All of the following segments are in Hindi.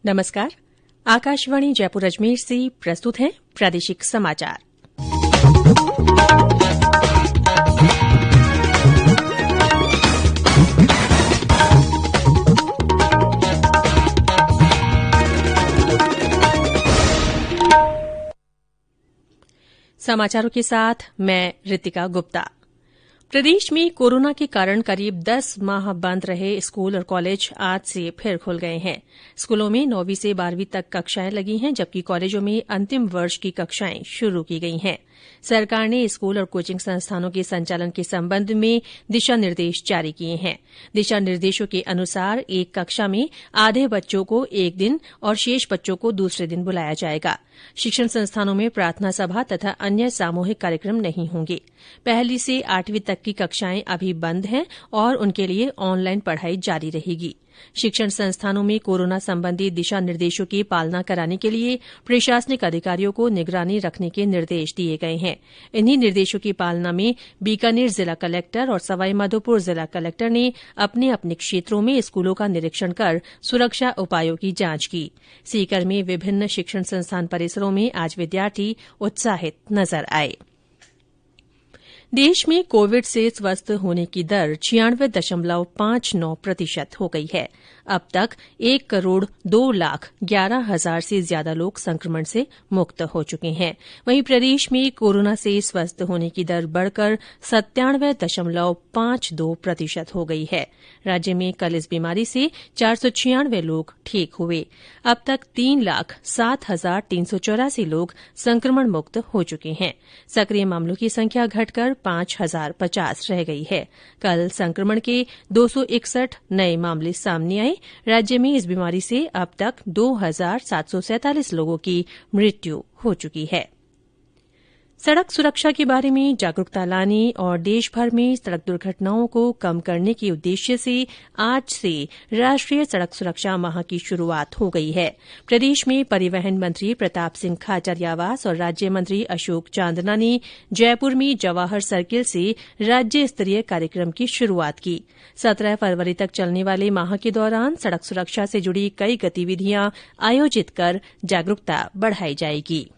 नमस्कार। आकाशवाणी जयपुर अजमेर से प्रस्तुत है प्रादेशिक समाचार। समाचारों के साथ मैं रितिका गुप्ता। प्रदेश में कोरोना के कारण करीब 10 माह बंद रहे स्कूल और कॉलेज आज से फिर खुल गए हैं। स्कूलों में 9वीं से 12वीं तक कक्षाएं लगी हैं, जबकि कॉलेजों में अंतिम वर्ष की कक्षाएं शुरू की गई हैं। सरकार ने स्कूल और कोचिंग संस्थानों के संचालन के संबंध में दिशा निर्देश जारी किए हैं। दिशा निर्देशों के अनुसार एक कक्षा में आधे बच्चों को एक दिन और शेष बच्चों को दूसरे दिन बुलाया जाएगा। शिक्षण संस्थानों में प्रार्थना सभा तथा अन्य सामूहिक कार्यक्रम नहीं होंगे। 1 से 8वीं तक की कक्षाएं अभी बंद हैं और उनके लिए ऑनलाइन पढ़ाई जारी रहेगी। शिक्षण संस्थानों में कोरोना संबंधी दिशा निर्देशों की पालना कराने के लिए प्रशासनिक अधिकारियों को निगरानी रखने के निर्देश दिए गए हैं। इन्हीं निर्देशों की पालना में बीकानेर जिला कलेक्टर और सवाईमाधोपुर जिला कलेक्टर ने अपने अपने क्षेत्रों में स्कूलों का निरीक्षण कर सुरक्षा उपायों की जांच की। सीकर में विभिन्न शिक्षण संस्थान परिसरों में आज विद्यार्थी उत्साहित नजर आए। देश में कोविड से स्वस्थ होने की दर 96.59% हो गई है। अब तक 1,02,11,000 से ज्यादा लोग संक्रमण से मुक्त हो चुके हैं। वहीं प्रदेश में कोरोना से स्वस्थ होने की दर बढ़कर 97.52% हो गई है। राज्य में कल इस बीमारी से 496 लोग ठीक हुए। अब तक 3,07,384 लोग संक्रमण मुक्त हो चुके हैं। सक्रिय मामलों की संख्या घटकर 5,050 रह गई है। कल संक्रमण के 261 नए मामले सामने आए। राज्य में इस बीमारी से अब तक 2,747 लोगों की मृत्यु हो चुकी है। सड़क सुरक्षा के बारे में जागरूकता लाने और देश भर में सड़क दुर्घटनाओं को कम करने के उद्देश्य से आज से राष्ट्रीय सड़क सुरक्षा माह की शुरूआत हो गई है। प्रदेश में परिवहन मंत्री प्रताप सिंह खाचरियावास और राज्य मंत्री अशोक चांदना ने जयपुर में जवाहर सर्किल से राज्य स्तरीय कार्यक्रम की शुरूआत की। 17 फरवरी तक चलने वाले माह के दौरान सड़क सुरक्षा से जुड़ी कई गतिविधियां आयोजित कर जागरूकता बढ़ाई जाएगी।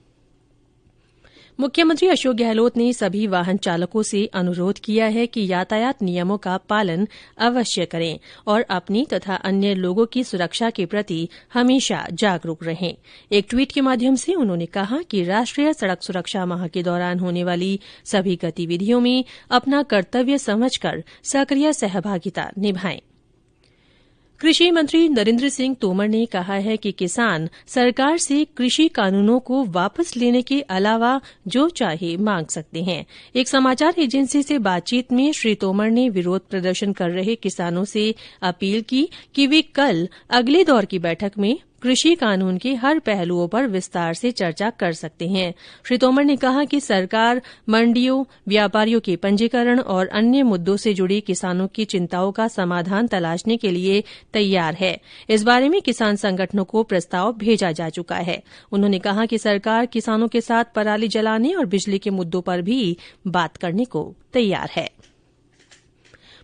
मुख्यमंत्री अशोक गहलोत ने सभी वाहन चालकों से अनुरोध किया है कि यातायात नियमों का पालन अवश्य करें और अपनी तथा अन्य लोगों की सुरक्षा के प्रति हमेशा जागरूक रहें। एक ट्वीट के माध्यम से उन्होंने कहा कि राष्ट्रीय सड़क सुरक्षा माह के दौरान होने वाली सभी गतिविधियों में अपना कर्तव्य समझकर सक्रिय सहभागिता निभाएं। कृषि मंत्री नरेन्द्र सिंह तोमर ने कहा है कि किसान सरकार से कृषि कानूनों को वापस लेने के अलावा जो चाहे मांग सकते हैं। एक समाचार एजेंसी से बातचीत में श्री तोमर ने विरोध प्रदर्शन कर रहे किसानों से अपील की कि वे कल अगले दौर की बैठक में कृषि कानून के हर पहलुओं पर विस्तार से चर्चा कर सकते हैं। श्री तोमर ने कहा कि सरकार मंडियों, व्यापारियों के पंजीकरण और अन्य मुद्दों से जुड़ी किसानों की चिंताओं का समाधान तलाशने के लिए तैयार है। इस बारे में किसान संगठनों को प्रस्ताव भेजा जा चुका है। उन्होंने कहा कि सरकार किसानों के साथ पराली जलाने और बिजली के मुद्दों पर भी बात करने को तैयार है।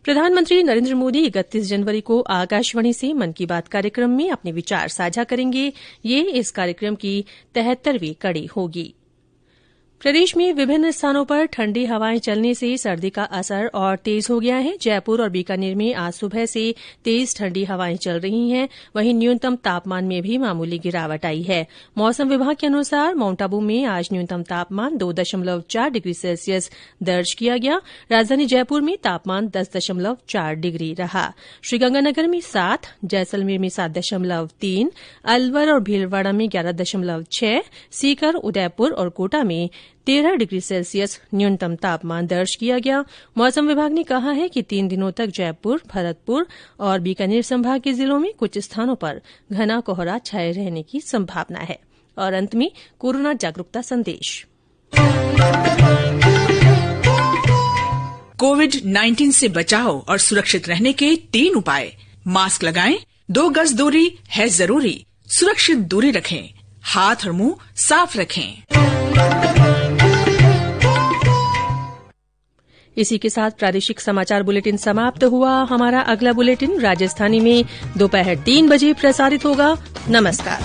प्रधानमंत्री नरेन्द्र मोदी 31 जनवरी को आकाशवाणी से मन की बात कार्यक्रम में अपने विचार साझा करेंगे। ये इस कार्यक्रम की 73वीं कड़ी होगी। प्रदेश में विभिन्न स्थानों पर ठंडी हवाएं चलने से सर्दी का असर और तेज हो गया है। जयपुर और बीकानेर में आज सुबह से तेज ठंडी हवाएं चल रही हैं। वहीं न्यूनतम तापमान में भी मामूली गिरावट आई है। मौसम विभाग के अनुसार माउंट आबू में आज न्यूनतम तापमान 2.4 डिग्री सेल्सियस दर्ज किया गया। राजधानी जयपुर में तापमान 10.4 डिग्री रहा। श्रीगंगानगर में 7, जैसलमेर में 7.3, अलवर और भीलवाड़ा में 11.6, सीकर, उदयपुर और कोटा में 13 डिग्री सेल्सियस न्यूनतम तापमान दर्ज किया गया। मौसम विभाग ने कहा है कि 3 दिनों तक जयपुर, भरतपुर और बीकानेर संभाग के जिलों में कुछ स्थानों पर घना कोहरा छाये रहने की संभावना है। और अंत में कोरोना जागरूकता संदेश। कोविड-19 से बचाव और सुरक्षित रहने के 3 उपाय। मास्क लगाएं, 2 गज दूरी है जरूरी, सुरक्षित दूरी रखें, हाथ और मुंह साफ रखें। इसी के साथ प्रादेशिक समाचार बुलेटिन समाप्त हुआ। हमारा अगला बुलेटिन राजस्थानी में दोपहर 3 बजे प्रसारित होगा। नमस्कार।